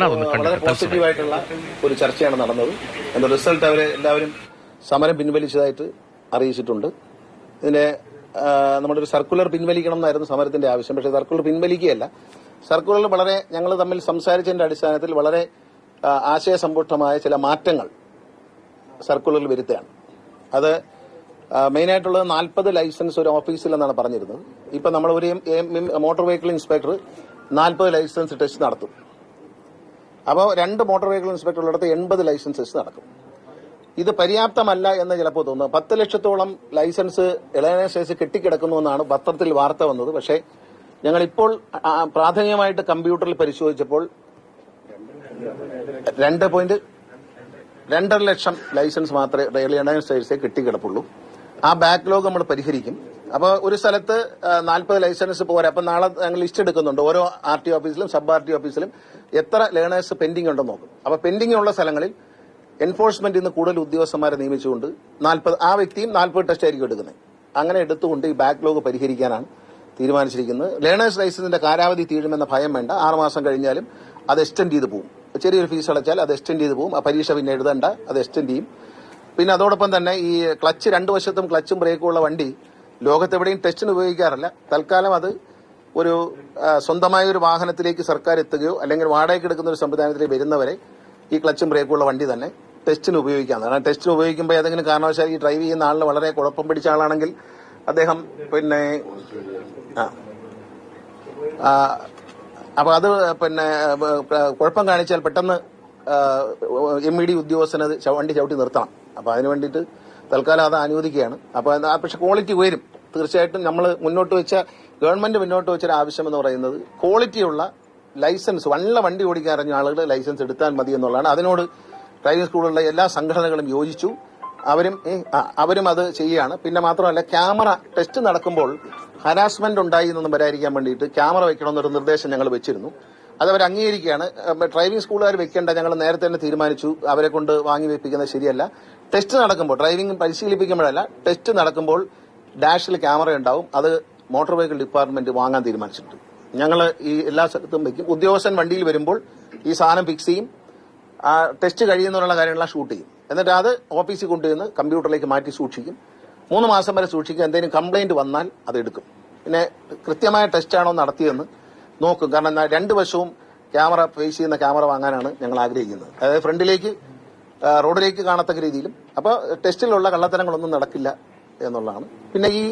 വളരെ പോസിറ്റീവായിട്ടുള്ള ഒരു ചർച്ചയാണ് നടന്നത്. അതിന്റെ റിസൾട്ട് എല്ലാവരും സമരം പിൻവലിച്ചതായിട്ട് അറിയിച്ചിട്ടുണ്ട്. ഇതിന്റെ നമ്മുടെ ഒരു സർക്കുലർ പിൻവലിക്കണം എന്നായിരുന്നു സമരത്തിന്റെ ആവശ്യം. പക്ഷേ സർക്കുലർ പിൻവലിക്കുകയല്ല, സർക്കുലറിൽ വളരെ ഞങ്ങൾ തമ്മിൽ സംസാരിച്ചതിന്റെ അടിസ്ഥാനത്തിൽ വളരെ ആശയസമ്പുഷ്ടമായ ചില മാറ്റങ്ങൾ സർക്കുലറിൽ വരുത്തുകയാണ്. അത് മെയിനായിട്ടുള്ളത് 40 ലൈസൻസ് ഒരു ഓഫീസിൽ എന്നാണ് പറഞ്ഞിരുന്നത്. ഇപ്പൊ നമ്മൾ ഒരു motor vehicle inspector 40 licence test നടത്തും. അപ്പോൾ 2 മോട്ടോർ വെഹിക്കിൾ ഇൻസ്പെക്ടർ ഉള്ളിടത്ത് 80 ലൈസൻസസ് നടക്കും. ഇത് പര്യാപ്തമല്ല എന്ന് ചിലപ്പോൾ തോന്നുന്നു. 10 ലക്ഷത്തോളം ലൈസൻസ് ലേണേഴ്സ് കെട്ടിക്കിടക്കുന്നു എന്നാണ് പത്രത്തിൽ വാർത്ത വന്നത്. പക്ഷേ ഞങ്ങളിപ്പോൾ പ്രാഥമികമായിട്ട് കമ്പ്യൂട്ടറിൽ പരിശോധിച്ചപ്പോൾ 2.2 ലക്ഷം ലൈസൻസ് മാത്രമേ ലേണേഴ്സ് കെട്ടിക്കിടപ്പുള്ളൂ. ആ ബാക്ക്ലോഗ് നമ്മൾ പരിഹരിക്കും. അപ്പോൾ ഒരു സ്ഥലത്ത് 40 ലൈസൻസ് പോരാ. അപ്പം നാളെ ഞങ്ങൾ ലിസ്റ്റ് എടുക്കുന്നുണ്ട്. ഓരോ RTO ഓഫീസിലും സബ് RTO ഓഫീസിലും എത്ര ലേണേഴ്സ് പെൻഡിംഗ് ഉണ്ടെന്ന് നോക്കും. അപ്പോൾ പെൻഡിംഗ് ഉള്ള സ്ഥലങ്ങളിൽ എൻഫോഴ്സ്മെന്റ് ഇന്ന് കൂടുതൽ ഉദ്യോഗസ്ഥന്മാരെ നിയമിച്ചുകൊണ്ട് 40 ആ വ്യക്തിയും 40 ടെസ്റ്റ് ആയിരിക്കും എടുക്കുന്നത്. അങ്ങനെ എടുത്തുകൊണ്ട് ഈ ബാക്ക്ലോഗ് പരിഹരിക്കാനാണ് തീരുമാനിച്ചിരിക്കുന്നത്. ലേണേഴ്സ് ലൈസൻസിന്റെ കാലാവധി തീരുമെന്ന ഭയം വേണ്ട. 6 മാസം കഴിഞ്ഞാലും അത് എക്സ്റ്റെൻഡ് ചെയ്ത് പോകും. ചെറിയൊരു ഫീസ് അടച്ചാൽ അത് എക്സ്റ്റെൻഡ് ചെയ്ത് പോകും. ആ പരീക്ഷ പിന്നെ എഴുതണ്ട, അത് എക്സ്റ്റെൻഡ് ചെയ്യും. പിന്നെ അതോടൊപ്പം തന്നെ ഈ ക്ലച്ച് 2 വശത്തും ക്ലച്ചും ബ്രേക്കും ഉള്ള വണ്ടി ലോകത്തെവിടെയും ടെസ്റ്റിന് ഉപയോഗിക്കാറില്ല. തൽക്കാലം അത് ഒരു സ്വന്തമായ ഒരു വാഹനത്തിലേക്ക് സർക്കാർ എത്തുകയോ അല്ലെങ്കിൽ വാടകയ്ക്ക് എടുക്കുന്ന ഒരു സംവിധാനത്തിലേക്ക് വരുന്നവരെ ഈ ക്ലച്ചും ബ്രേക്കും ഉള്ള വണ്ടി തന്നെ ടെസ്റ്റിന് ഉപയോഗിക്കാവുന്നതാണ്. കാരണം ടെസ്റ്റിന് ഉപയോഗിക്കുമ്പോൾ ഏതെങ്കിലും കാരണവശാൽ ഈ ഡ്രൈവ് ചെയ്യുന്ന ആളിന് വളരെ കുഴപ്പം പിടിച്ച ആളാണെങ്കിൽ അദ്ദേഹം പിന്നെ അപ്പൊ അത് പിന്നെ കുഴപ്പം കാണിച്ചാൽ പെട്ടെന്ന് MED ഉദ്യോഗസ്ഥന് വണ്ടി ചവിട്ടി നിർത്തണം. അപ്പൊ അതിനു വേണ്ടിയിട്ട് തൽക്കാലം അത് അനുവദിക്കുകയാണ്. അപ്പൊ പക്ഷെ ക്വാളിറ്റി ഉയരും. തീർച്ചയായിട്ടും നമ്മൾ ഗവൺമെന്റ് മുന്നോട്ട് വെച്ചൊരു ആവശ്യം എന്ന് പറയുന്നത് ക്വാളിറ്റിയുള്ള ലൈസൻസ്, നല്ല വണ്ടി ഓടിക്കാൻ അറിഞ്ഞ ആളുകൾ ലൈസൻസ് എടുത്താൽ മതി എന്നുള്ളതാണ്. അതിനോട് ഡ്രൈവിംഗ് സ്കൂളിലുള്ള എല്ലാ സംഘടനകളും യോജിച്ചു. അവരും അത് ചെയ്യുകയാണ്. പിന്നെ മാത്രമല്ല, ക്യാമറ ടെസ്റ്റ് നടക്കുമ്പോൾ ഹരാസ്മെന്റ് ഉണ്ടായി എന്നൊന്നും വരാതിരിക്കാൻ വേണ്ടിയിട്ട് ക്യാമറ വെക്കണമെന്നൊരു നിർദ്ദേശം ഞങ്ങൾ വെച്ചിരുന്നു. അത് അവർ അംഗീകരിക്കുകയാണ്. ഡ്രൈവിംഗ് സ്കൂളുകാർ വെക്കേണ്ട, ഞങ്ങൾ നേരത്തെ തന്നെ തീരുമാനിച്ചു. അവരെ കൊണ്ട് വാങ്ങി വെപ്പിക്കുന്നത് ശരിയല്ല. ടെസ്റ്റ് നടക്കുമ്പോൾ, ഡ്രൈവിംഗ് പരിശീലിപ്പിക്കുമ്പോഴല്ല, ടെസ്റ്റ് നടക്കുമ്പോൾ ഡാഷിൽ ക്യാമറ ഉണ്ടാവും. അത് മോട്ടോർ വെഹിക്കിൾ ഡിപ്പാർട്ട്മെന്റ് വാങ്ങാൻ തീരുമാനിച്ചിട്ടുണ്ട്. ഞങ്ങൾ ഈ എല്ലാ സ്ഥലത്തും വെക്കും. ഉദ്യോഗസ്ഥൻ വണ്ടിയിൽ വരുമ്പോൾ ഈ സാധനം ഫിക്സ് ചെയ്യും. ടെസ്റ്റ് കഴിയുന്നുള്ള കാര്യങ്ങളെല്ലാം ഷൂട്ട് ചെയ്യും. എന്നിട്ട് അത് ഓഫീസിൽ കൊണ്ടുവന്ന് കമ്പ്യൂട്ടറിലേക്ക് മാറ്റി സൂക്ഷിക്കും. 3 മാസം വരെ സൂക്ഷിക്കും. എന്തെങ്കിലും കംപ്ലൈന്റ് വന്നാൽ അത് എടുക്കും. പിന്നെ കൃത്യമായ ടെസ്റ്റാണോ നടത്തിയെന്ന് നോക്കും. കാരണം 2 വശവും ക്യാമറ ഫേസ് ചെയ്യുന്ന ക്യാമറ വാങ്ങാനാണ് ഞങ്ങൾ ആഗ്രഹിക്കുന്നത്. അതായത് ഫ്രണ്ടിലേക്ക് റോഡിലേക്ക് കാണത്തക്ക രീതിയിലും. അപ്പോൾ ടെസ്റ്റിലുള്ള കള്ളത്തരങ്ങളൊന്നും നടക്കില്ല എന്നുള്ളതാണ്. പിന്നെ ഈ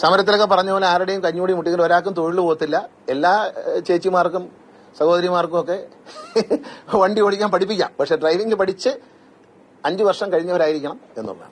സമരത്തിലൊക്കെ പറഞ്ഞ പോലെ ആരുടെയും കഞ്ഞൂടി മുട്ടിക്കൽ ഒരാൾക്കും തൊഴിൽ പോകത്തില്ല. എല്ലാ ചേച്ചിമാർക്കും സഹോദരിമാർക്കും ഒക്കെ വണ്ടി ഓടിക്കാൻ പഠിപ്പിക്കാം. പക്ഷെ ഡ്രൈവിംഗ് പഠിച്ച് 5 വർഷം കഴിഞ്ഞവരായിരിക്കണം എന്നുള്ളതാണ്.